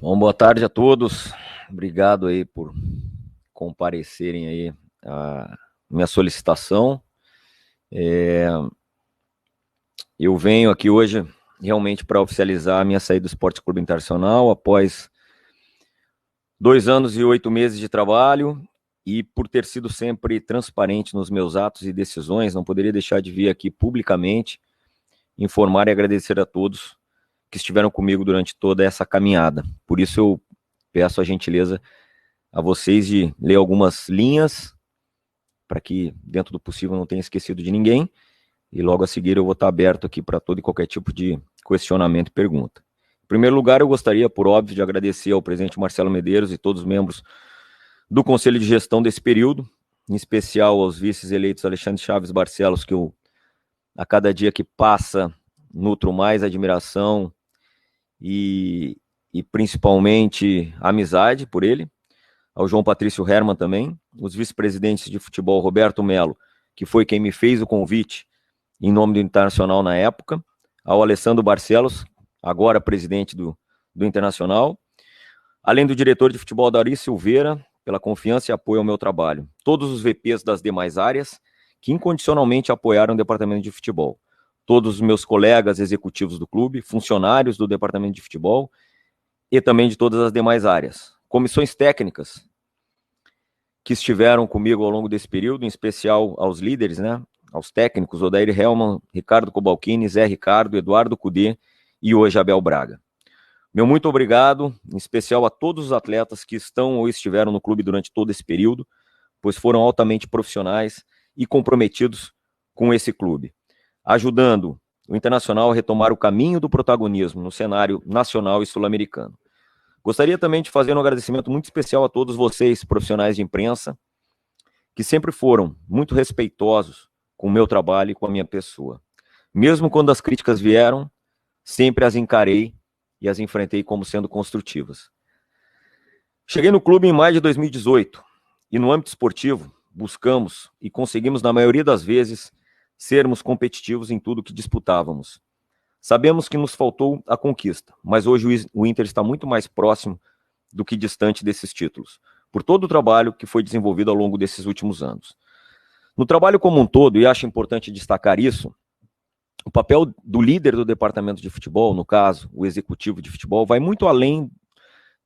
Bom, boa tarde a todos. Obrigado aí por comparecerem aí à minha solicitação. Eu venho aqui hoje realmente para oficializar a minha saída do Esporte Clube Internacional após 2 anos e 8 meses de trabalho e por ter sido sempre transparente nos meus atos e decisões, não poderia deixar de vir aqui publicamente informar e agradecer a todos que estiveram comigo durante toda essa caminhada. Por isso eu peço a gentileza a vocês de ler algumas linhas, para que, dentro do possível, não tenha esquecido de ninguém, e logo a seguir eu vou estar aberto aqui para todo e qualquer tipo de questionamento e pergunta. Em primeiro lugar, eu gostaria, por óbvio, de agradecer ao presidente Marcelo Medeiros e todos os membros do Conselho de Gestão desse período, em especial aos vices eleitos Alexandre Chaves Barcelos, que eu, a cada dia que passa, nutro mais admiração e principalmente amizade por ele, ao João Patrício Herman também, os vice-presidentes de futebol Roberto Melo, que foi quem me fez o convite em nome do Internacional na época, ao Alessandro Barcelos, agora presidente do Internacional, além do diretor de futebol Dauri Silveira, pela confiança e apoio ao meu trabalho, todos os VPs das demais áreas, que incondicionalmente apoiaram o departamento de futebol, todos os meus colegas executivos do clube, funcionários do departamento de futebol e também de todas as demais áreas, comissões técnicas que estiveram comigo ao longo desse período, em especial aos líderes, né, aos técnicos, Odair Hellman, Ricardo Cobalcini, Zé Ricardo, Eduardo Cudê e hoje Abel Braga. Meu muito obrigado, em especial a todos os atletas que estão ou estiveram no clube durante todo esse período, pois foram altamente profissionais e comprometidos com esse clube, ajudando o Internacional a retomar o caminho do protagonismo no cenário nacional e sul-americano. Gostaria também de fazer um agradecimento muito especial a todos vocês, profissionais de imprensa, que sempre foram muito respeitosos com o meu trabalho e com a minha pessoa. Mesmo quando as críticas vieram, sempre as encarei e as enfrentei como sendo construtivas. Cheguei no clube em maio de 2018 e no âmbito esportivo buscamos e conseguimos, na maioria das vezes, sermos competitivos em tudo que disputávamos. Sabemos que nos faltou a conquista, mas hoje o Inter está muito mais próximo do que distante desses títulos, por todo o trabalho que foi desenvolvido ao longo desses últimos anos. No trabalho como um todo, e acho importante destacar isso, o papel do líder do departamento de futebol, no caso, o executivo de futebol, vai muito além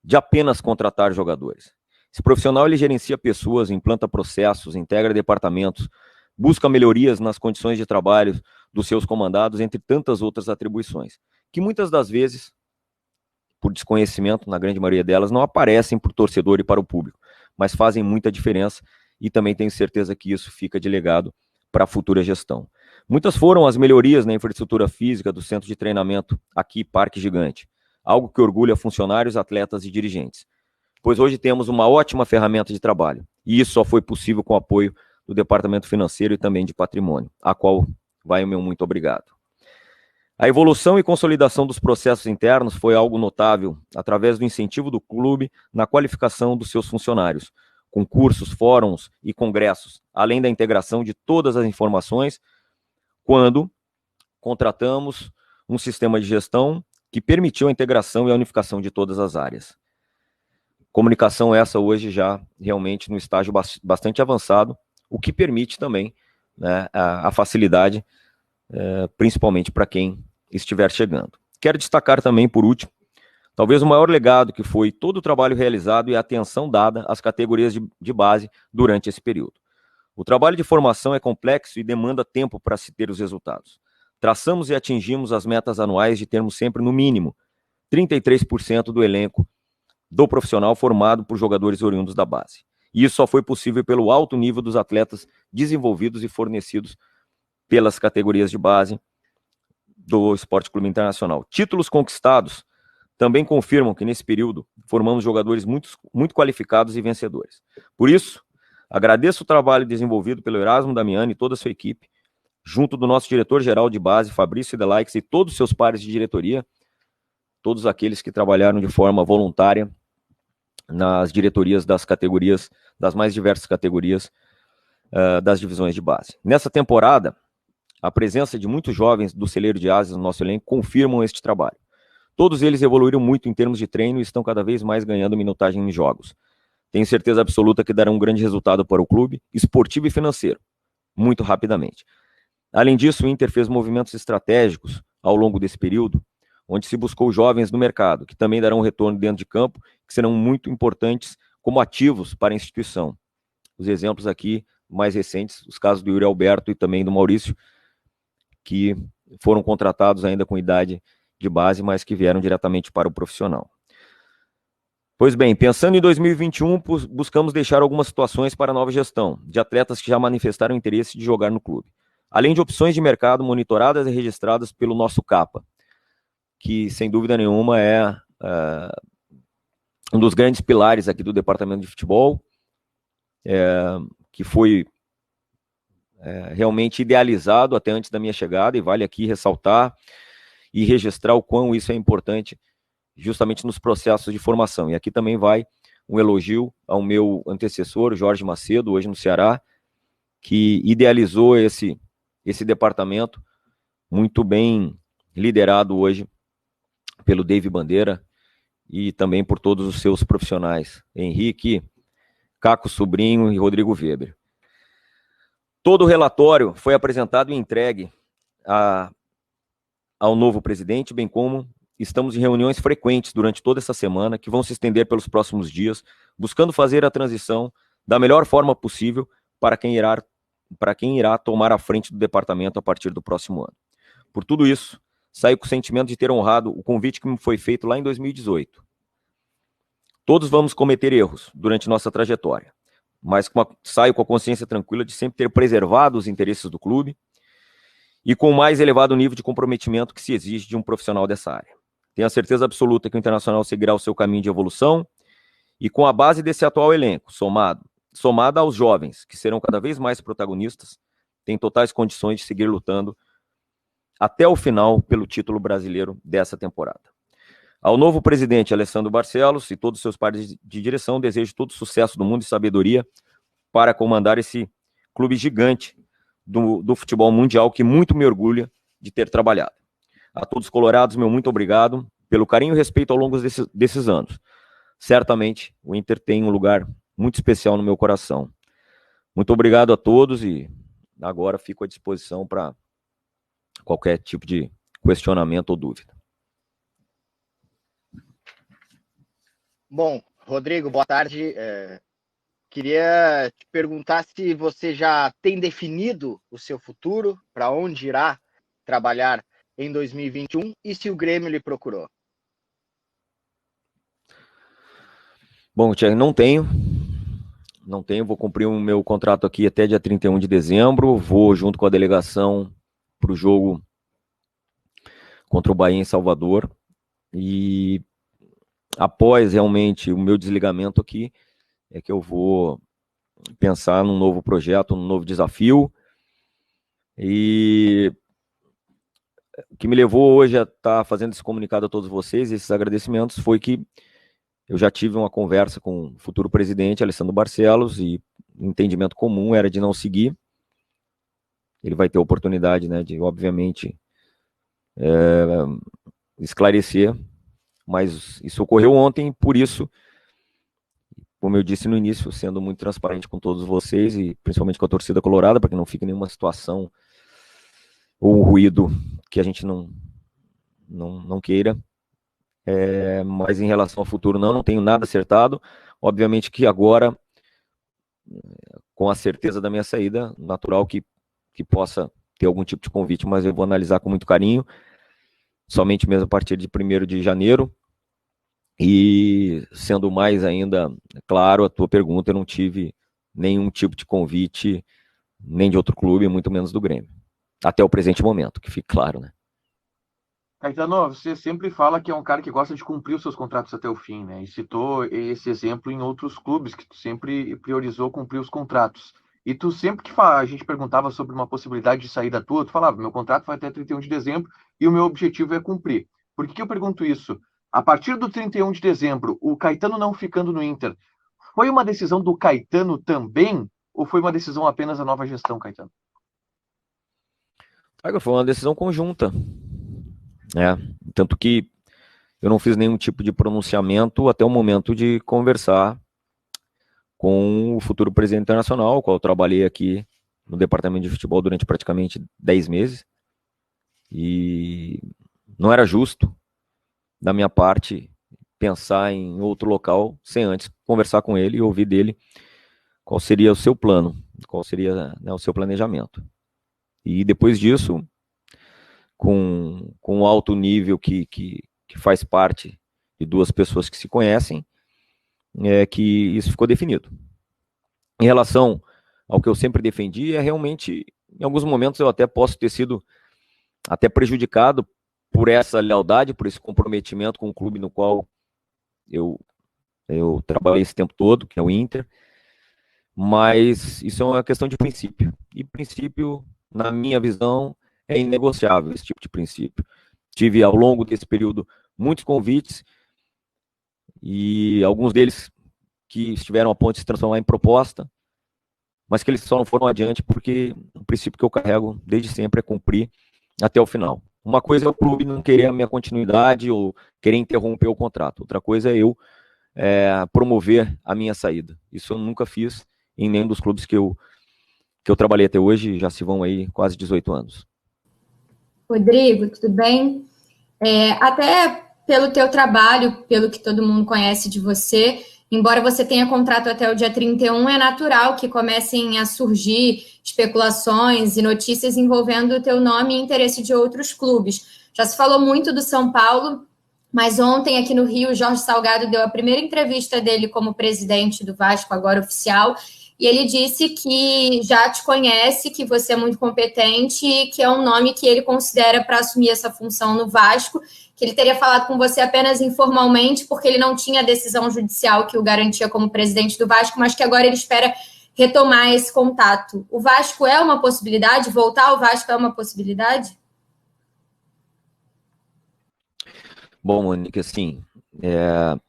de apenas contratar jogadores. Esse profissional ele gerencia pessoas, implanta processos, integra departamentos, busca melhorias nas condições de trabalho dos seus comandados, entre tantas outras atribuições, que muitas das vezes, por desconhecimento, na grande maioria delas, não aparecem para o torcedor e para o público, mas fazem muita diferença e também tenho certeza que isso fica de legado para a futura gestão. Muitas foram as melhorias na infraestrutura física do centro de treinamento aqui, Parque Gigante, algo que orgulha funcionários, atletas e dirigentes, pois hoje temos uma ótima ferramenta de trabalho, e isso só foi possível com o apoio do Departamento Financeiro e também de Patrimônio, a qual vai o meu muito obrigado. A evolução e consolidação dos processos internos foi algo notável através do incentivo do clube na qualificação dos seus funcionários, com cursos, fóruns e congressos, além da integração de todas as informações, quando contratamos um sistema de gestão que permitiu a integração e a unificação de todas as áreas. Comunicação essa hoje já realmente no estágio bastante avançado, o que permite também, né, a facilidade, principalmente para quem estiver chegando. Quero destacar também, por último, talvez o maior legado que foi todo o trabalho realizado e a atenção dada às categorias de base durante esse período. O trabalho de formação é complexo e demanda tempo para se ter os resultados. Traçamos e atingimos as metas anuais de termos sempre, no mínimo, 33% do elenco do profissional formado por jogadores oriundos da base. E isso só foi possível pelo alto nível dos atletas desenvolvidos e fornecidos pelas categorias de base do Esporte Clube Internacional. Títulos conquistados também confirmam que nesse período formamos jogadores muito qualificados e vencedores. Por isso, agradeço o trabalho desenvolvido pelo Erasmo Damiani e toda a sua equipe, junto do nosso diretor-geral de base, Fabrício Delaix, e todos os seus pares de diretoria, todos aqueles que trabalharam de forma voluntária nas diretorias das categorias, das mais diversas categorias das divisões de base. Nessa temporada, a presença de muitos jovens do celeiro de asas no nosso elenco confirmam este trabalho. Todos eles evoluíram muito em termos de treino e estão cada vez mais ganhando minutagem em jogos. Tenho certeza absoluta que darão um grande resultado para o clube, esportivo e financeiro, muito rapidamente. Além disso, o Inter fez movimentos estratégicos ao longo desse período, onde se buscou jovens no mercado, que também darão um retorno dentro de campo, que serão muito importantes como ativos para a instituição. Os exemplos aqui mais recentes, os casos do Yuri Alberto e também do Maurício, que foram contratados ainda com idade de base, mas que vieram diretamente para o profissional. Pois bem, pensando em 2021, buscamos deixar algumas situações para a nova gestão, de atletas que já manifestaram interesse de jogar no clube, além de opções de mercado monitoradas e registradas pelo nosso CAPA, que sem dúvida nenhuma é um dos grandes pilares aqui do departamento de futebol, que foi realmente idealizado até antes da minha chegada, e vale aqui ressaltar e registrar o quão isso é importante justamente nos processos de formação. E aqui também vai um elogio ao meu antecessor, Jorge Macedo, hoje no Ceará, que idealizou esse departamento, muito bem liderado hoje pelo Dave Bandeira e também por todos os seus profissionais, Henrique, Caco Sobrinho e Rodrigo Weber. Todo o relatório foi apresentado e entregue ao novo presidente, bem como estamos em reuniões frequentes durante toda essa semana, que vão se estender pelos próximos dias, buscando fazer a transição da melhor forma possível para quem irá tomar a frente do departamento a partir do próximo ano. Por tudo isso, saio com o sentimento de ter honrado o convite que me foi feito lá em 2018. Todos vamos cometer erros durante nossa trajetória, mas saio com a consciência tranquila de sempre ter preservado os interesses do clube e com o mais elevado nível de comprometimento que se exige de um profissional dessa área. Tenho a certeza absoluta que o Internacional seguirá o seu caminho de evolução e com a base desse atual elenco, somada aos jovens, que serão cada vez mais protagonistas, tem totais condições de seguir lutando até o final pelo título brasileiro dessa temporada. Ao novo presidente Alessandro Barcelos e todos os seus pares de direção, desejo todo sucesso do mundo e sabedoria para comandar esse clube gigante do futebol mundial, que muito me orgulha de ter trabalhado. A todos os colorados, meu muito obrigado pelo carinho e respeito ao longo desses anos. Certamente, o Inter tem um lugar muito especial no meu coração. Muito obrigado a todos e agora fico à disposição para qualquer tipo de questionamento ou dúvida. Bom, Rodrigo, boa tarde. Queria te perguntar se você já tem definido o seu futuro, para onde irá trabalhar em 2021 e se o Grêmio lhe procurou. Bom, Thierry, não tenho, vou cumprir o meu contrato aqui até dia 31 de dezembro, vou junto com a delegação para o jogo contra o Bahia em Salvador, e após realmente o meu desligamento aqui, é que eu vou pensar num novo projeto, num novo desafio, e o que me levou hoje a estar fazendo esse comunicado a todos vocês, esses agradecimentos, foi que eu já tive uma conversa com o futuro presidente, Alessandro Barcelos, e o entendimento comum era de não seguir. Ele vai ter a oportunidade, né, de, obviamente, esclarecer, mas isso ocorreu ontem, por isso, como eu disse no início, sendo muito transparente com todos vocês, e principalmente com a torcida colorada, para que não fique nenhuma situação ou um ruído que a gente não queira. Mas em relação ao futuro, não tenho nada acertado. Obviamente que agora, com a certeza da minha saída, natural que possa ter algum tipo de convite, mas eu vou analisar com muito carinho, somente mesmo a partir de 1º de janeiro. E sendo mais ainda claro a tua pergunta, eu não tive nenhum tipo de convite, nem de outro clube, muito menos do Grêmio. Até o presente momento, que fique claro, né? Caetano, você sempre fala que é um cara que gosta de cumprir os seus contratos até o fim, né? E citou esse exemplo em outros clubes, que tu sempre priorizou cumprir os contratos. E tu sempre que a gente perguntava sobre uma possibilidade de saída tua, tu falava, meu contrato vai até 31 de dezembro e o meu objetivo é cumprir. Por que eu pergunto isso? A partir do 31 de dezembro, o Caetano não ficando no Inter, foi uma decisão do Caetano também? Ou foi uma decisão apenas da nova gestão, Caetano? Foi uma decisão conjunta. Tanto que eu não fiz nenhum tipo de pronunciamento até o momento de conversar com o futuro presidente internacional, com o qual eu trabalhei aqui no departamento de futebol durante praticamente 10 meses. E não era justo, da minha parte, pensar em outro local sem antes conversar com ele e ouvir dele qual seria o seu plano, qual seria, né, o seu planejamento. E depois disso, com o alto nível que faz parte de duas pessoas que se conhecem, que isso ficou definido. Em relação ao que eu sempre defendi, realmente, em alguns momentos eu até posso ter sido até prejudicado por essa lealdade, por esse comprometimento com o clube no qual eu trabalhei esse tempo todo, que é o Inter, mas isso é uma questão de princípio. E princípio, na minha visão, é inegociável esse tipo de princípio. Tive, ao longo desse período, muitos convites, e alguns deles que estiveram a ponto de se transformar em proposta, mas que eles só não foram adiante porque o princípio que eu carrego desde sempre é cumprir até o final. Uma coisa é o clube não querer a minha continuidade ou querer interromper o contrato. Outra coisa é eu promover a minha saída. Isso eu nunca fiz em nenhum dos clubes que eu trabalhei até hoje, já se vão aí quase 18 anos. Rodrigo, tudo bem? Até pelo teu trabalho, pelo que todo mundo conhece de você, embora você tenha contrato até o dia 31, é natural que comecem a surgir especulações e notícias envolvendo o teu nome e interesse de outros clubes. Já se falou muito do São Paulo, mas ontem aqui no Rio, o Jorge Salgado deu a primeira entrevista dele como presidente do Vasco, agora oficial, e ele disse que já te conhece, que você é muito competente e que é um nome que ele considera para assumir essa função no Vasco, que ele teria falado com você apenas informalmente, porque ele não tinha decisão judicial que o garantia como presidente do Vasco, mas que agora ele espera retomar esse contato. O Vasco é uma possibilidade? Voltar ao Vasco é uma possibilidade? Bom, Monique, assim,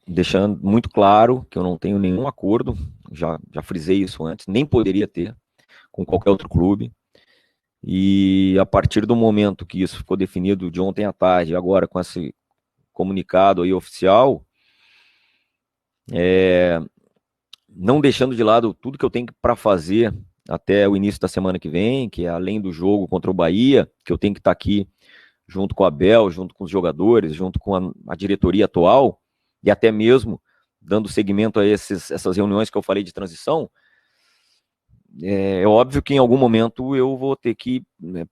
deixando muito claro que eu não tenho nenhum acordo, já frisei isso antes, nem poderia ter com qualquer outro clube. E a partir do momento que isso ficou definido de ontem à tarde, agora com esse comunicado aí oficial, não deixando de lado tudo que eu tenho para fazer até o início da semana que vem, que é além do jogo contra o Bahia, que eu tenho que estar aqui junto com a Abel, junto com os jogadores, junto com a diretoria atual, e até mesmo dando seguimento a essas reuniões que eu falei de transição. É óbvio que em algum momento eu vou ter que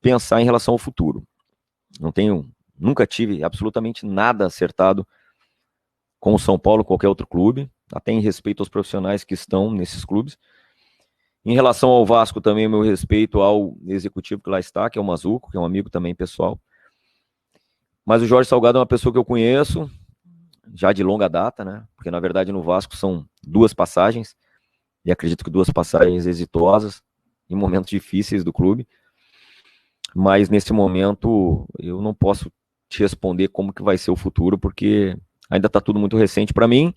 pensar em relação ao futuro. Nunca tive absolutamente nada acertado com o São Paulo, qualquer outro clube, até em respeito aos profissionais que estão nesses clubes. Em relação ao Vasco também, meu respeito ao executivo que lá está, que é o Mazuco, que é um amigo também pessoal. Mas o Jorge Salgado é uma pessoa que eu conheço já de longa data, né? Porque na verdade no Vasco são 2 passagens, e acredito que 2 passagens exitosas em momentos difíceis do clube. Mas nesse momento eu não posso te responder como que vai ser o futuro, porque ainda está tudo muito recente para mim,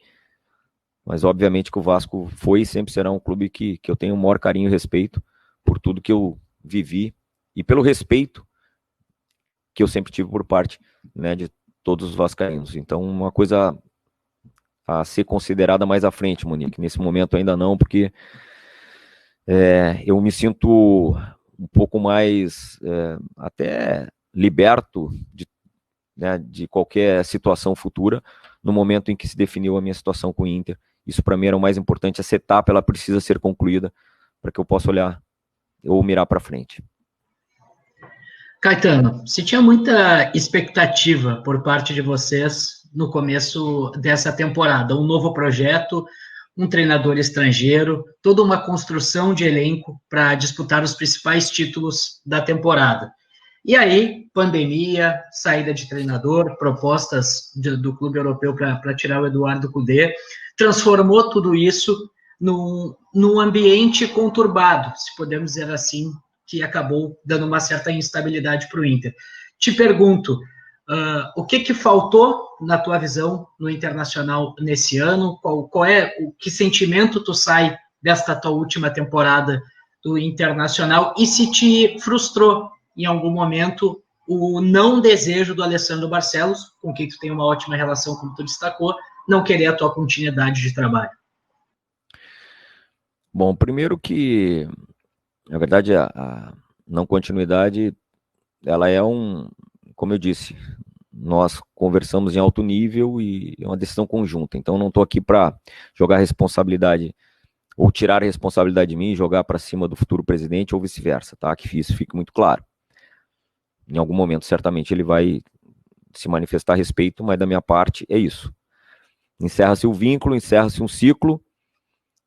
mas obviamente que o Vasco foi e sempre será um clube que eu tenho o maior carinho e respeito por tudo que eu vivi e pelo respeito que eu sempre tive por parte, né, de todos os vascaínos. Então, uma coisa a ser considerada mais à frente, Monique. Nesse momento ainda não, porque eu me sinto um pouco mais até liberto de qualquer situação futura no momento em que se definiu a minha situação com o Inter. Isso para mim era o mais importante. Essa etapa ela precisa ser concluída para que eu possa olhar ou mirar para frente. Caetano, se tinha muita expectativa por parte de vocês no começo dessa temporada, um novo projeto, um treinador estrangeiro, toda uma construção de elenco para disputar os principais títulos da temporada. E aí, pandemia, saída de treinador, propostas do clube europeu para tirar o Eduardo Cudê, transformou tudo isso num ambiente conturbado, se podemos dizer assim, que acabou dando uma certa instabilidade para o Inter. Te pergunto, o que faltou, na tua visão, no Internacional nesse ano? Que sentimento tu sai desta tua última temporada do Internacional? E se te frustrou, em algum momento, o não desejo do Alessandro Barcelos, com quem tu tem uma ótima relação, como tu destacou, não querer a tua continuidade de trabalho? Bom, primeiro que, na verdade, a não continuidade, ela é como eu disse, nós conversamos em alto nível e é uma decisão conjunta. Então, não estou aqui para jogar responsabilidade ou tirar a responsabilidade de mim e jogar para cima do futuro presidente ou vice-versa, tá? Que isso fique muito claro. Em algum momento, certamente, ele vai se manifestar a respeito, mas da minha parte é isso. Encerra-se o vínculo, encerra-se um ciclo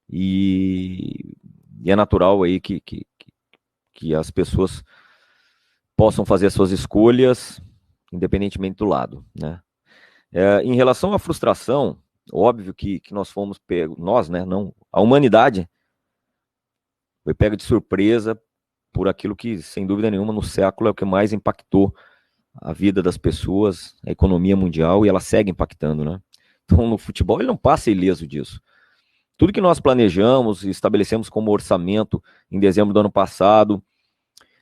e é natural aí que as pessoas possam fazer as suas escolhas, independentemente do lado, né? Em relação à frustração, óbvio que nós fomos pegos, nós, né, não, a humanidade foi pega de surpresa por aquilo que, sem dúvida nenhuma, no século é o que mais impactou a vida das pessoas, a economia mundial, e ela segue impactando, né? Então, no futebol, ele não passa ileso disso. Tudo que nós planejamos e estabelecemos como orçamento em dezembro do ano passado,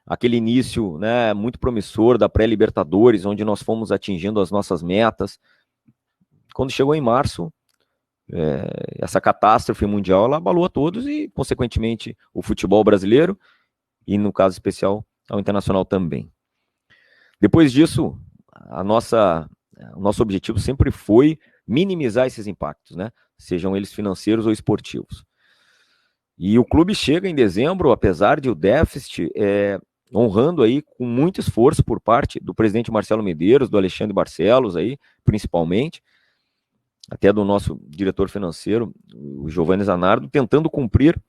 aquele início, né, muito promissor da pré-Libertadores, onde nós fomos atingindo as nossas metas. Quando chegou em março, essa catástrofe mundial, ela abalou a todos e, consequentemente, o futebol brasileiro e, no caso especial, ao internacional também. Depois disso, o nosso objetivo sempre foi minimizar esses impactos, né? Sejam eles financeiros ou esportivos. E o clube chega em dezembro, apesar de o déficit, honrando aí com muito esforço por parte do presidente Marcelo Medeiros, do Alexandre Barcelos aí, principalmente, até do nosso diretor financeiro, o Giovanni Zanardo, tentando cumprir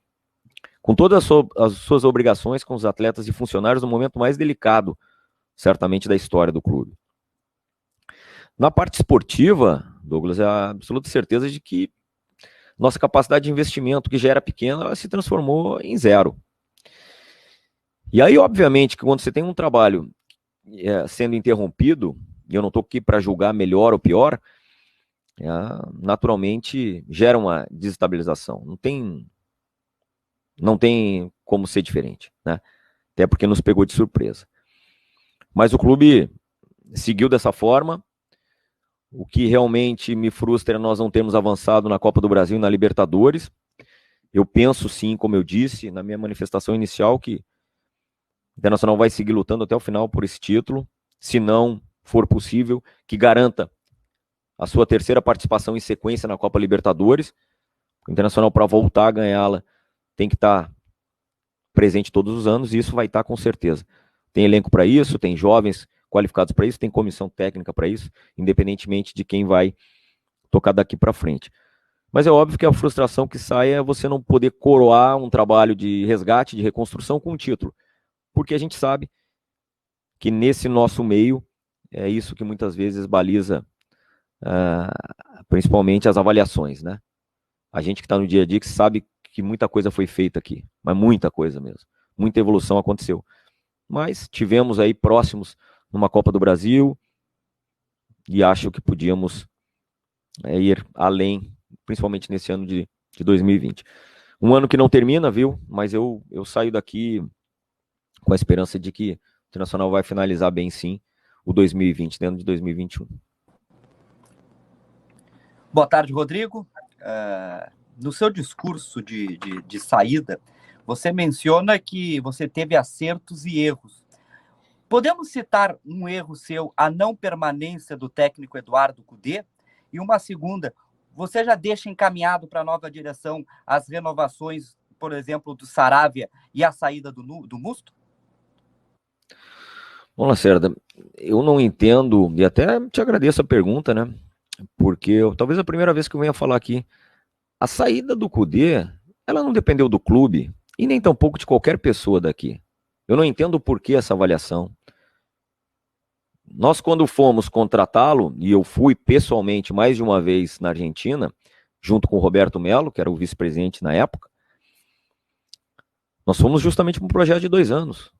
com todas as suas obrigações com os atletas e funcionários no momento mais delicado, certamente, da história do clube. Na parte esportiva, Douglas, é a absoluta certeza de que nossa capacidade de investimento, que já era pequena, ela se transformou em zero. E aí, obviamente, que quando você tem um trabalho sendo interrompido, e eu não estou aqui para julgar melhor ou pior, naturalmente gera uma desestabilização. Não tem como ser diferente, né? Até porque nos pegou de surpresa. Mas o clube seguiu dessa forma. O que realmente me frustra é nós não termos avançado na Copa do Brasil e na Libertadores. Eu penso sim, como eu disse na minha manifestação inicial, que o Internacional vai seguir lutando até o final por esse título, se não for possível, que garanta a sua terceira participação em sequência na Copa Libertadores. O Internacional, para voltar a ganhá-la, tem que estar presente todos os anos, e isso vai estar com certeza. Tem elenco para isso, tem jovens qualificados para isso, tem comissão técnica para isso, independentemente de quem vai tocar daqui para frente. Mas é óbvio que a frustração que sai é você não poder coroar um trabalho de resgate, de reconstrução com um título, porque a gente sabe que nesse nosso meio é isso que muitas vezes baliza principalmente as avaliações, né? A gente que está no dia a dia que sabe que muita coisa foi feita aqui, mas muita coisa mesmo, muita evolução aconteceu. Mas tivemos aí próximos numa Copa do Brasil e acho que podíamos ir além, principalmente nesse ano de 2020. Um ano que não termina, viu? Mas eu saio daqui com a esperança de que o Internacional vai finalizar bem sim o 2020, dentro de 2021. Boa tarde, Rodrigo. No seu discurso de saída, você menciona que você teve acertos e erros. Podemos citar um erro seu, a não permanência do técnico Eduardo Cudê? E uma segunda, você já deixa encaminhado para a nova direção as renovações, por exemplo, do Saravia e a saída do Musto? Bom, Lacerda, eu não entendo, e até te agradeço a pergunta, né? Porque talvez a primeira vez que eu venha falar aqui, a saída do Cudê, ela não dependeu do clube e nem tampouco de qualquer pessoa daqui. Eu não entendo o porquê essa avaliação. Nós, quando fomos contratá-lo, e eu fui pessoalmente mais de uma vez na Argentina, junto com o Roberto Melo, que era o vice-presidente na época, nós fomos justamente para um projeto de 2 anos.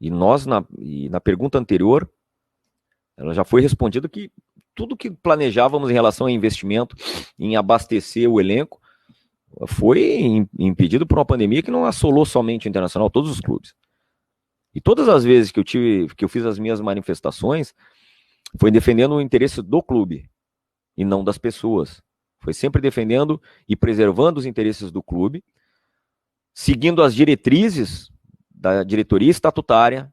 E na pergunta anterior, ela já foi respondida que tudo que planejávamos em relação a investimento, em abastecer o elenco, foi impedido por uma pandemia que não assolou somente o Internacional, todos os clubes. E todas as vezes que eu fiz as minhas manifestações, foi defendendo o interesse do clube e não das pessoas. Foi sempre defendendo e preservando os interesses do clube, seguindo as diretrizes da diretoria estatutária,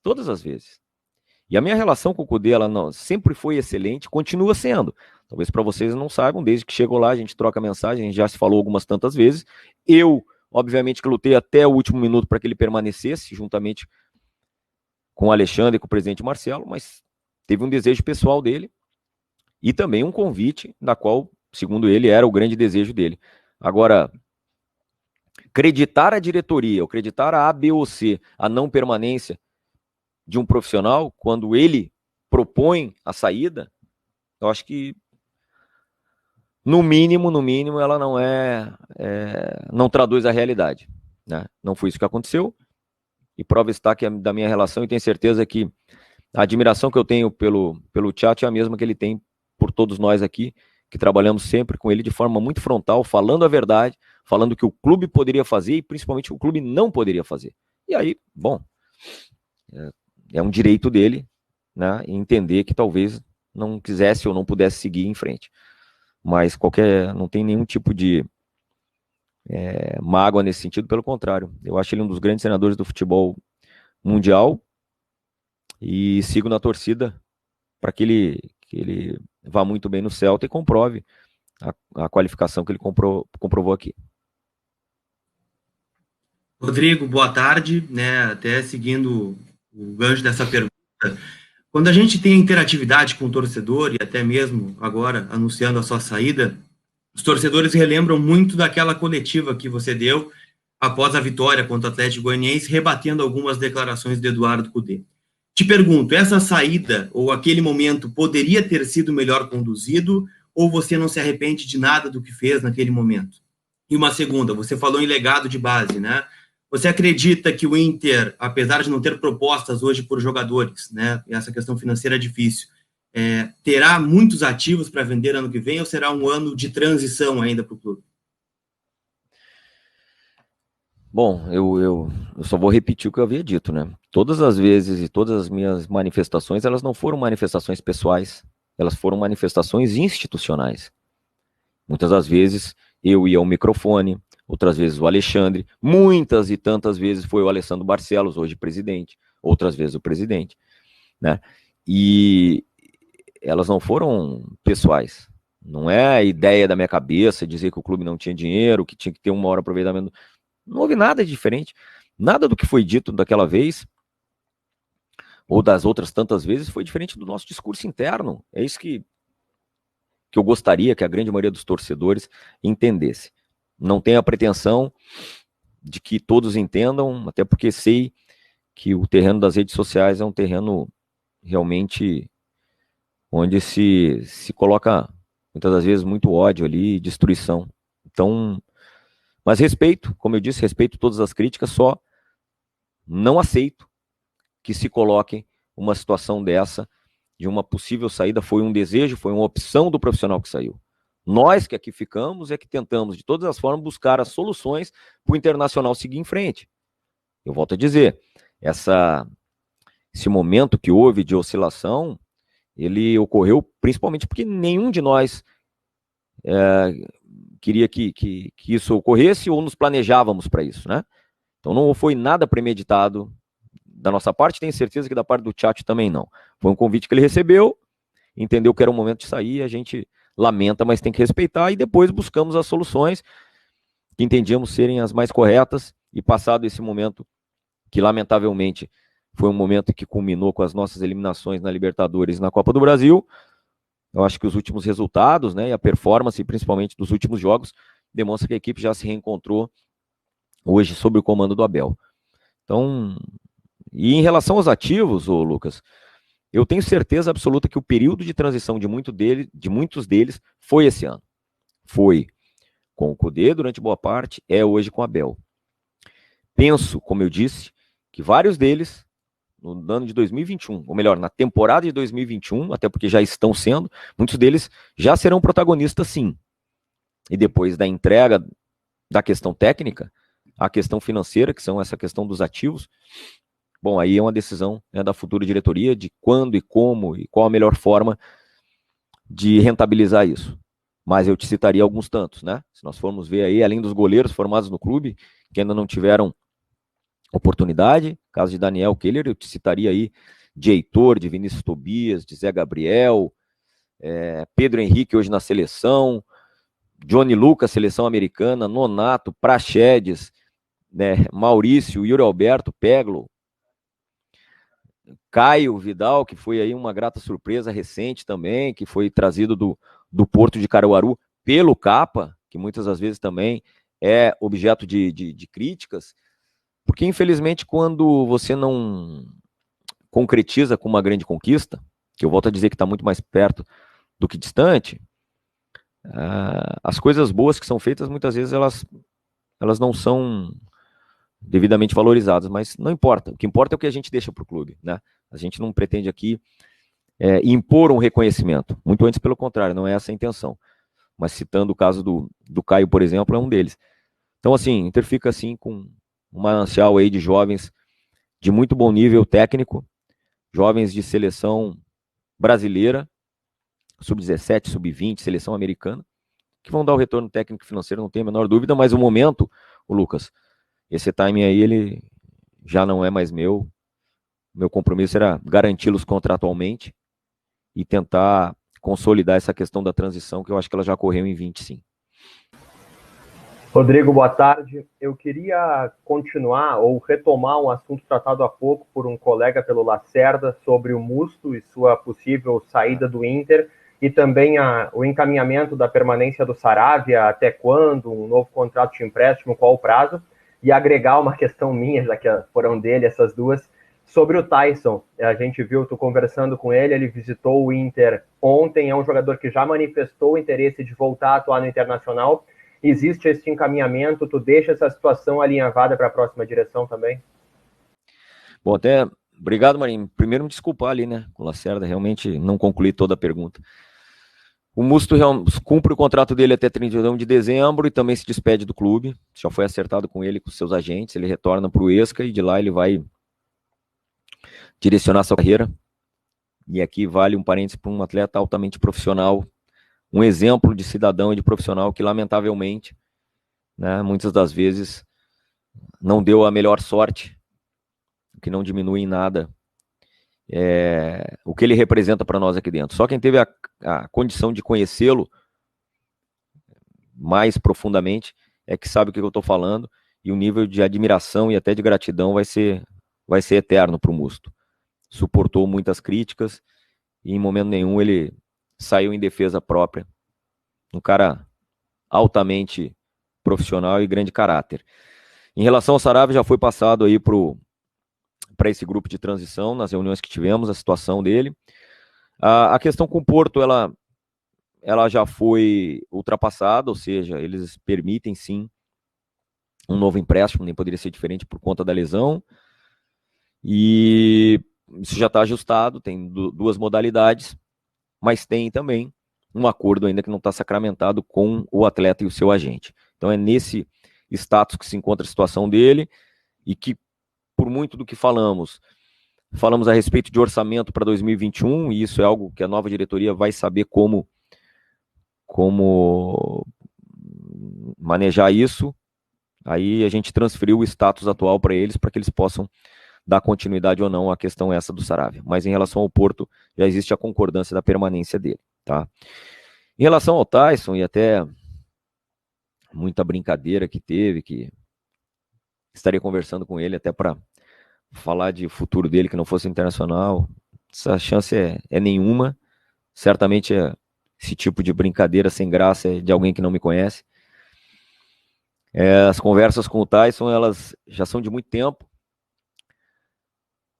todas as vezes. E a minha relação com o Cudê, ela sempre foi excelente, continua sendo. Talvez para vocês não saibam, desde que chegou lá, a gente troca mensagem, a gente já se falou algumas tantas vezes. Eu, obviamente, que lutei até o último minuto para que ele permanecesse, juntamente com o Alexandre e com o presidente Marcelo, mas teve um desejo pessoal dele e também um convite, da qual, segundo ele, era o grande desejo dele. Agora, acreditar a diretoria, acreditar a A, B ou C, a não permanência de um profissional, quando ele propõe a saída, eu acho que, no mínimo, ela não traduz a realidade, né? Não foi isso que aconteceu, e prova está que da minha relação, e tenho certeza que a admiração que eu tenho pelo Tchatcho é a mesma que ele tem por todos nós aqui, que trabalhamos sempre com ele de forma muito frontal, falando a verdade, falando o que o clube poderia fazer e principalmente o que o clube não poderia fazer. E aí, bom, é um direito dele, né, entender que talvez não quisesse ou não pudesse seguir em frente. Mas não tem nenhum tipo de mágoa nesse sentido, pelo contrário. Eu acho ele um dos grandes treinadores do futebol mundial e sigo na torcida para que ele vá muito bem no Celta e comprove a qualificação que ele comprovou aqui. Rodrigo, boa tarde, né? Até seguindo o gancho dessa pergunta, quando a gente tem interatividade com o torcedor e até mesmo agora anunciando a sua saída, os torcedores relembram muito daquela coletiva que você deu após a vitória contra o Atlético Goianiense, rebatendo algumas declarações de Eduardo Cudê. Te pergunto, essa saída ou aquele momento poderia ter sido melhor conduzido ou você não se arrepende de nada do que fez naquele momento? E uma segunda, você falou em legado de base, né? Você acredita que o Inter, apesar de não ter propostas hoje por jogadores, né? Essa questão financeira é difícil, terá muitos ativos para vender ano que vem ou será um ano de transição ainda para o clube? Bom, eu só vou repetir o que eu havia dito, né? Todas as vezes e todas as minhas manifestações, elas não foram manifestações pessoais, elas foram manifestações institucionais. Muitas das vezes eu ia ao microfone, outras vezes o Alexandre, muitas e tantas vezes foi o Alessandro Barcelos, hoje presidente, outras vezes o presidente, né? E elas não foram pessoais. Não é a ideia da minha cabeça dizer que o clube não tinha dinheiro, que tinha que ter uma hora de aproveitamento. Não houve nada de diferente. Nada do que foi dito daquela vez, ou das outras tantas vezes, foi diferente do nosso discurso interno. É isso que eu gostaria que a grande maioria dos torcedores entendesse. Não tenho a pretensão de que todos entendam, até porque sei que o terreno das redes sociais é um terreno realmente onde se coloca, muitas das vezes, muito ódio ali, destruição. Então, mas respeito, como eu disse, respeito todas as críticas, só não aceito que se coloque uma situação dessa, de uma possível saída, foi um desejo, foi uma opção do profissional que saiu. Nós que aqui ficamos é que tentamos, de todas as formas, buscar as soluções para o Internacional seguir em frente. Eu volto a dizer, esse momento que houve de oscilação, ele ocorreu principalmente porque nenhum de nós queria que isso ocorresse ou nos planejávamos para isso, né? Então não foi nada premeditado da nossa parte, tenho certeza que da parte do Tchatcho também não. Foi um convite que ele recebeu, entendeu que era o momento de sair, a gente lamenta, mas tem que respeitar, e depois buscamos as soluções que entendíamos serem as mais corretas, e passado esse momento, que lamentavelmente foi um momento que culminou com as nossas eliminações na Libertadores e na Copa do Brasil, eu acho que os últimos resultados, né, e a performance, principalmente dos últimos jogos, demonstra que a equipe já se reencontrou hoje sob o comando do Abel. Então, e em relação aos ativos, Lucas, eu tenho certeza absoluta que o período de transição de muitos deles foi esse ano. Foi com o Cudê durante boa parte, é hoje com o Abel. Penso, como eu disse, que vários deles, no ano de 2021, ou melhor, na temporada de 2021, até porque já estão sendo, muitos deles já serão protagonistas sim. E depois da entrega da questão técnica, a questão financeira, que são essa questão dos ativos, bom, aí é uma decisão, né, da futura diretoria de quando e como e qual a melhor forma de rentabilizar isso. Mas eu te citaria alguns tantos, né? Se nós formos ver aí, além dos goleiros formados no clube, que ainda não tiveram oportunidade, caso de Daniel Keller, eu te citaria aí de Heitor, de Vinícius Tobias, de Zé Gabriel, Pedro Henrique hoje na seleção, Johnny Lucas, seleção americana, Nonato, Praxedes, né, Maurício, Yuri Alberto, Peglo, Caio Vidal, que foi aí uma grata surpresa recente também, que foi trazido do Porto de Caruaru pelo Capa, que muitas das vezes também é objeto de críticas, porque infelizmente quando você não concretiza com uma grande conquista, que eu volto a dizer que está muito mais perto do que distante, as coisas boas que são feitas, muitas vezes elas não são devidamente valorizadas, mas não importa. O que importa é o que a gente deixa para o clube, né? A gente não pretende aqui impor um reconhecimento, muito antes pelo contrário, não é essa a intenção. Mas citando o caso do Caio, por exemplo, é um deles. Então, assim, Inter fica assim com um manancial aí de jovens de muito bom nível técnico, jovens de seleção brasileira, sub-17, sub-20, seleção americana, que vão dar o retorno técnico e financeiro, não tenho a menor dúvida, mas o momento, o Lucas, esse timing aí, ele já não é mais meu. Meu compromisso era garanti-los contratualmente e tentar consolidar essa questão da transição, que eu acho que ela já ocorreu em 20, sim. Rodrigo, boa tarde. Eu queria continuar ou retomar um assunto tratado há pouco por um colega pelo Lacerda sobre o Musto e sua possível saída do Inter e também o encaminhamento da permanência do Saravia, até quando, um novo contrato de empréstimo, qual o prazo, e agregar uma questão minha, já que foram dele essas duas, sobre o Tyson. A gente viu, tu conversando com ele, ele visitou o Inter ontem, é um jogador que já manifestou o interesse de voltar a atuar no Internacional. Existe esse encaminhamento, tu deixa essa situação alinhavada para a próxima direção também? Bom, até, obrigado, Marinho. Primeiro me desculpar ali, né, com o Lacerda, realmente não concluí toda a pergunta. O Musto cumpre o contrato dele até 31 de dezembro e também se despede do clube, já foi acertado com ele, com seus agentes, ele retorna para o ESCA e de lá ele vai direcionar sua carreira. E aqui vale um parênteses para um atleta altamente profissional, um exemplo de cidadão e de profissional que, lamentavelmente, né, muitas das vezes não deu a melhor sorte, o que não diminui em nada o que ele representa para nós aqui dentro. Só quem teve a condição de conhecê-lo mais profundamente é que sabe o que eu estou falando, e o nível de admiração e até de gratidão vai ser eterno para o Musto. Suportou muitas críticas e em momento nenhum ele saiu em defesa própria. Um cara altamente profissional e grande caráter. Em relação ao Saravia, já foi passado aí para esse grupo de transição, nas reuniões que tivemos, a situação dele. A questão com o Porto, ela já foi ultrapassada, ou seja, eles permitem sim um novo empréstimo, nem poderia ser diferente por conta da lesão, e isso já está ajustado, tem duas modalidades, mas tem também um acordo ainda que não está sacramentado com o atleta e o seu agente. Então é nesse status que se encontra a situação dele, e que por muito do que falamos a respeito de orçamento para 2021, e isso é algo que a nova diretoria vai saber como manejar isso. Aí a gente transferiu o status atual para eles, para que eles possam dar continuidade ou não à questão essa do Saravia. Mas em relação ao Porto, já existe a concordância da permanência dele, tá? Em relação ao Tyson, e até muita brincadeira que teve, que estaria conversando com ele até para falar de futuro dele que não fosse internacional, essa chance é nenhuma. Certamente esse tipo de brincadeira sem graça é de alguém que não me conhece. As conversas com o Tyson, elas já são de muito tempo,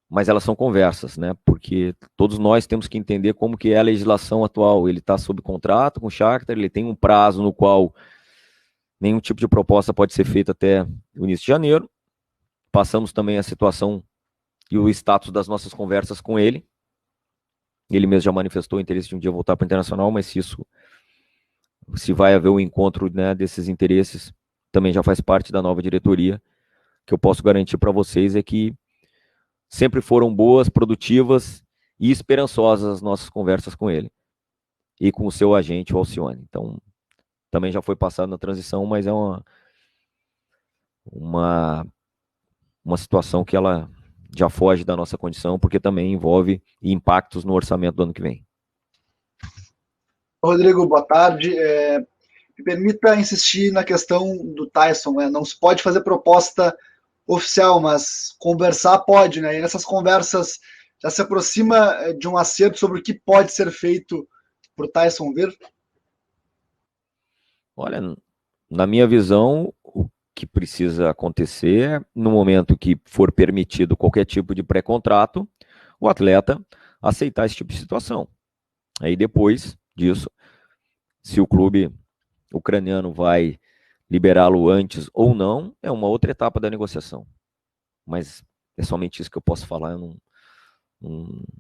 mas elas são conversas, né? Porque todos nós temos que entender como que é a legislação atual. Ele está sob contrato com o Shakhtar, ele tem um prazo no qual nenhum tipo de proposta pode ser feita até o início de janeiro. Passamos também a situação e o status das nossas conversas com ele. Ele mesmo já manifestou o interesse de um dia voltar para o Internacional, mas se vai haver o encontro, né, desses interesses, também já faz parte da nova diretoria. Que eu posso garantir para vocês é que sempre foram boas, produtivas e esperançosas as nossas conversas com ele e com o seu agente, o Alcione. Então, também já foi passado na transição, mas é uma situação que ela já foge da nossa condição, porque também envolve impactos no orçamento do ano que vem. Rodrigo, boa tarde. Me permita insistir na questão do Tyson, né? Não se pode fazer proposta oficial, mas conversar pode, né? E nessas conversas já se aproxima de um acerto sobre o que pode ser feito para o Tyson vir? Olha, na minha visão, o que precisa acontecer é, no momento que for permitido qualquer tipo de pré-contrato, o atleta aceitar esse tipo de situação. Aí depois disso, se o clube ucraniano vai liberá-lo antes ou não, é uma outra etapa da negociação. Mas é somente isso que eu posso falar, eu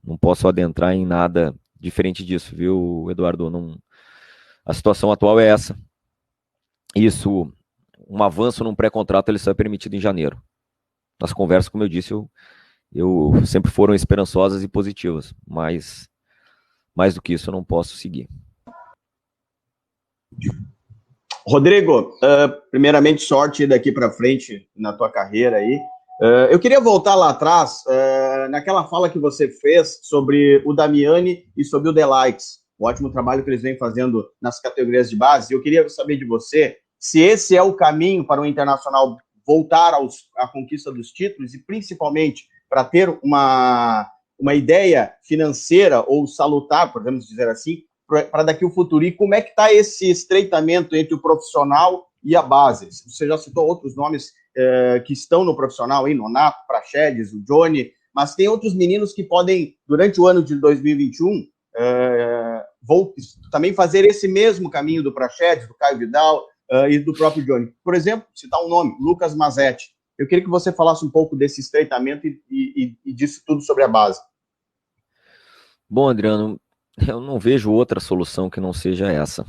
não posso adentrar em nada diferente disso, viu, Eduardo? A situação atual é essa. Isso, um avanço num pré-contrato, ele só é permitido em janeiro. As conversas, como eu disse, eu sempre foram esperançosas e positivas, mas mais do que isso eu não posso seguir. Rodrigo, primeiramente sorte daqui para frente na tua carreira aí. Eu queria voltar lá atrás, naquela fala que você fez sobre o Damiani e sobre o Delights, o ótimo trabalho que eles vêm fazendo nas categorias de base. Eu queria saber de você se esse é o caminho para o Internacional voltar à conquista dos títulos e principalmente para ter uma ideia financeira ou salutar, podemos dizer assim, para daqui o futuro. E como é que está esse estreitamento entre o profissional e a base? Você já citou outros nomes que estão no profissional, aí, Nonato, Praxedes, o Johnny, mas tem outros meninos que podem, durante o ano de 2021, também fazer esse mesmo caminho do Praxedes, do Caio Vidal e do próprio Johnny. Por exemplo, citar um nome, Lucas Mazetti. Eu queria que você falasse um pouco desse estreitamento e disso tudo sobre a base. Bom, Adriano, eu não vejo outra solução que não seja essa.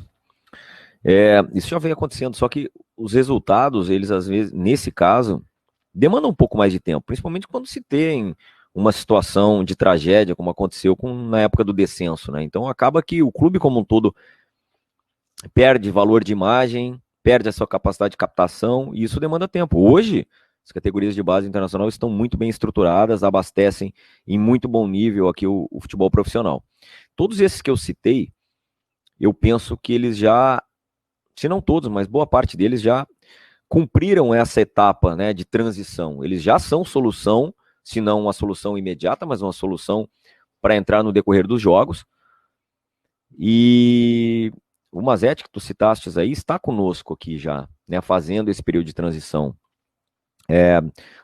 Isso já vem acontecendo, só que os resultados, eles às vezes, nesse caso, demandam um pouco mais de tempo, principalmente quando se tem uma situação de tragédia, como aconteceu na época do descenso, né? Então acaba que o clube como um todo perde valor de imagem, perde a sua capacidade de captação, e isso demanda tempo. Hoje, as categorias de base internacional estão muito bem estruturadas, abastecem em muito bom nível aqui o futebol profissional. Todos esses que eu citei, eu penso que eles já, se não todos, mas boa parte deles já cumpriram essa etapa, né, de transição. Eles já são solução, se não uma solução imediata, mas uma solução para entrar no decorrer dos jogos. E o Mazetti, que tu citaste aí, está conosco aqui já, né, fazendo esse período de transição.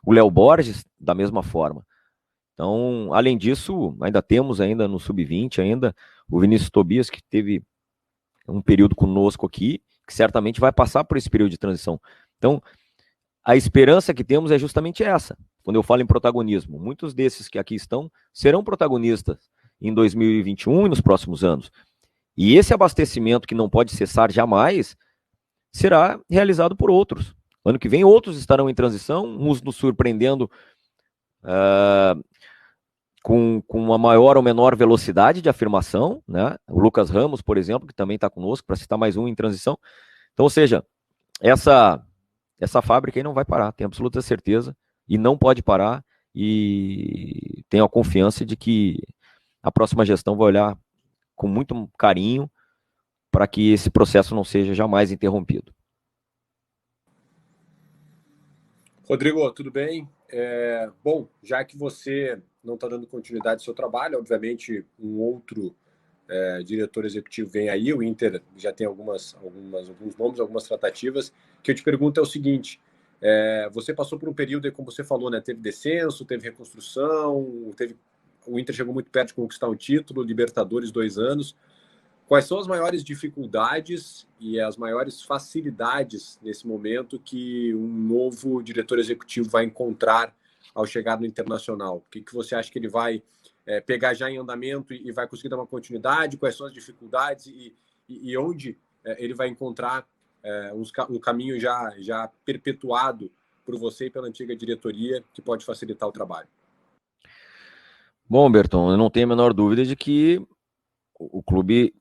O Léo Borges, da mesma forma. Então, além disso, ainda temos ainda no Sub-20, ainda o Vinícius Tobias, que teve um período conosco aqui, que certamente vai passar por esse período de transição. Então, a esperança que temos é justamente essa. Quando eu falo em protagonismo, muitos desses que aqui estão serão protagonistas em 2021 e nos próximos anos. E esse abastecimento, que não pode cessar jamais, será realizado por outros. Ano que vem, outros estarão em transição, uns nos surpreendendo com uma maior ou menor velocidade de afirmação, né? O Lucas Ramos, por exemplo, que também está conosco, para citar mais um em transição. Então, ou seja, essa fábrica aí não vai parar, tenho absoluta certeza, e não pode parar, e tenho a confiança de que a próxima gestão vai olhar com muito carinho para que esse processo não seja jamais interrompido. Rodrigo, tudo bem? Bom, já que você não está dando continuidade ao seu trabalho, obviamente um outro diretor executivo vem aí, o Inter já tem alguns nomes, algumas tratativas, que eu te pergunto é o seguinte, você passou por um período, como você falou, né, teve descenso, teve reconstrução, o Inter chegou muito perto de conquistar um título, Libertadores 2 anos. Quais são as maiores dificuldades e as maiores facilidades nesse momento que um novo diretor executivo vai encontrar ao chegar no Internacional? O que você acha que ele vai pegar já em andamento e vai conseguir dar uma continuidade? Quais são as dificuldades e onde ele vai encontrar um caminho já perpetuado por você e pela antiga diretoria que pode facilitar o trabalho? Bom, Berton, eu não tenho a menor dúvida de que o clube,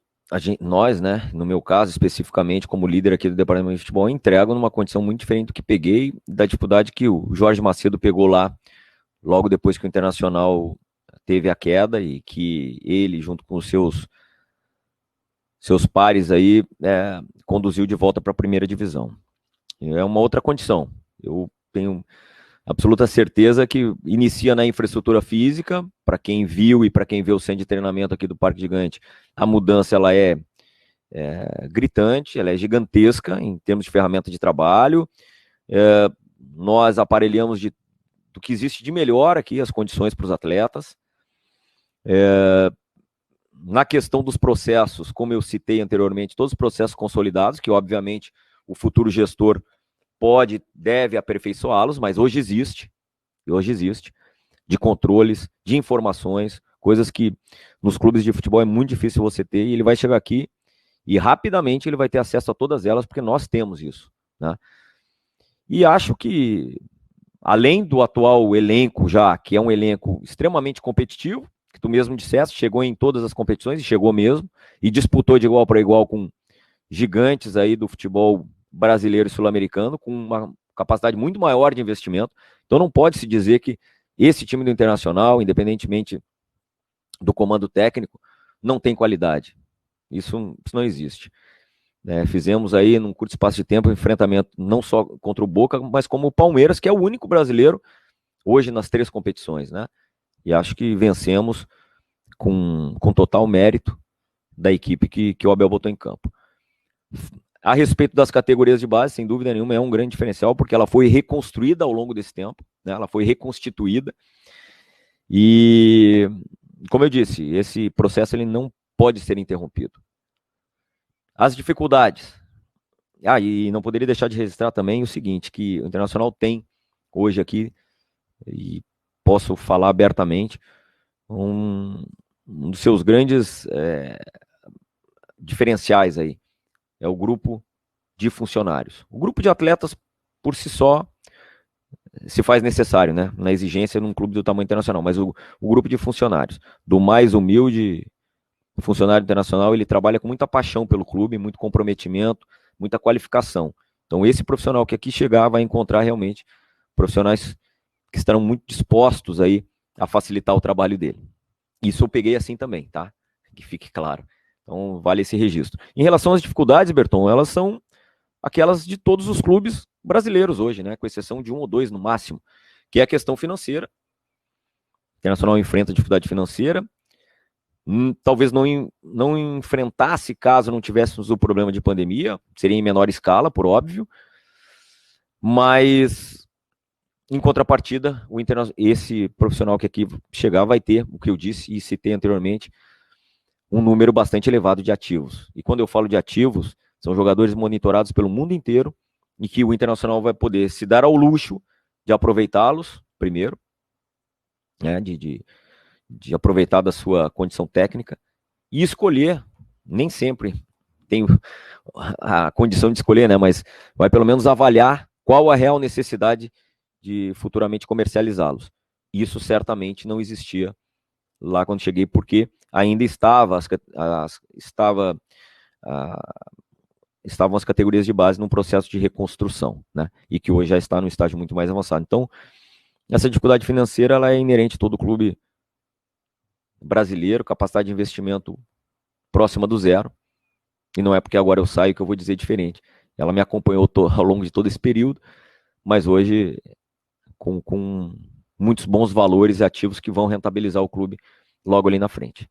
nós, né, no meu caso especificamente, como líder aqui do departamento de futebol, entrego numa condição muito diferente do que peguei, da dificuldade que o Jorge Macedo pegou lá, logo depois que o Internacional teve a queda, e que ele, junto com os seus pares aí, conduziu de volta para a primeira divisão. É uma outra condição. Eu tenho absoluta certeza que inicia na infraestrutura física. Para quem viu e para quem vê o centro de treinamento aqui do Parque Gigante, a mudança ela é gritante, ela é gigantesca em termos de ferramenta de trabalho. Nós aparelhamos do que existe de melhor aqui, as condições para os atletas. Na questão dos processos, como eu citei anteriormente, todos os processos consolidados, que obviamente o futuro gestor deve aperfeiçoá-los, mas hoje existe, de controles, de informações, coisas que nos clubes de futebol é muito difícil você ter, e ele vai chegar aqui e rapidamente ele vai ter acesso a todas elas, porque nós temos isso, né? E acho que, além do atual elenco já, que é um elenco extremamente competitivo, que tu mesmo disseste, chegou em todas as competições, e chegou mesmo, e disputou de igual para igual com gigantes aí do futebol brasileiro e sul-americano, com uma capacidade muito maior de investimento. Então não pode se dizer que esse time do Internacional, independentemente do comando técnico, não tem qualidade. Isso não existe. Fizemos aí, num curto espaço de tempo, um enfrentamento não só contra o Boca, mas como o Palmeiras, que é o único brasileiro hoje nas 3 competições, né? E acho que vencemos com total mérito da equipe que o Abel botou em campo. A respeito das categorias de base, sem dúvida nenhuma, é um grande diferencial, porque ela foi reconstruída ao longo desse tempo, né? Ela foi reconstituída. E, como eu disse, esse processo ele não pode ser interrompido. As dificuldades. E não poderia deixar de registrar também o seguinte, que o Internacional tem hoje aqui, e posso falar abertamente, um dos seus grandes diferenciais aí, é o grupo de funcionários. O grupo de atletas, por si só, se faz necessário, né, na exigência num clube do tamanho internacional, mas o grupo de funcionários, do mais humilde funcionário internacional, ele trabalha com muita paixão pelo clube, muito comprometimento, muita qualificação. Então esse profissional que aqui chegar vai encontrar realmente profissionais que estarão muito dispostos aí a facilitar o trabalho dele. Isso eu peguei assim também, tá? Que fique claro. Então vale esse registro. Em relação às dificuldades, Berton, elas são aquelas de todos os clubes brasileiros hoje, né? Com exceção de 1 ou 2 no máximo, que é a questão financeira. O Internacional enfrenta dificuldade financeira. Talvez não enfrentasse caso não tivéssemos o problema de pandemia, seria em menor escala, por óbvio, mas em contrapartida, esse profissional que aqui chegar vai ter, o que eu disse e citei anteriormente, um número bastante elevado de ativos. E quando eu falo de ativos, são jogadores monitorados pelo mundo inteiro e que o Internacional vai poder se dar ao luxo de aproveitá-los, primeiro, né, de aproveitar da sua condição técnica e escolher, nem sempre tem a condição de escolher, né, mas vai pelo menos avaliar qual a real necessidade de futuramente comercializá-los. Isso certamente não existia lá quando cheguei, porque ainda estavam as categorias de base num processo de reconstrução, né, e que hoje já está num estágio muito mais avançado. Então, essa dificuldade financeira ela é inerente a todo clube brasileiro, capacidade de investimento próxima do zero, e não é porque agora eu saio que eu vou dizer diferente. Ela me acompanhou ao longo de todo esse período, mas hoje com muitos bons valores e ativos que vão rentabilizar o clube logo ali na frente.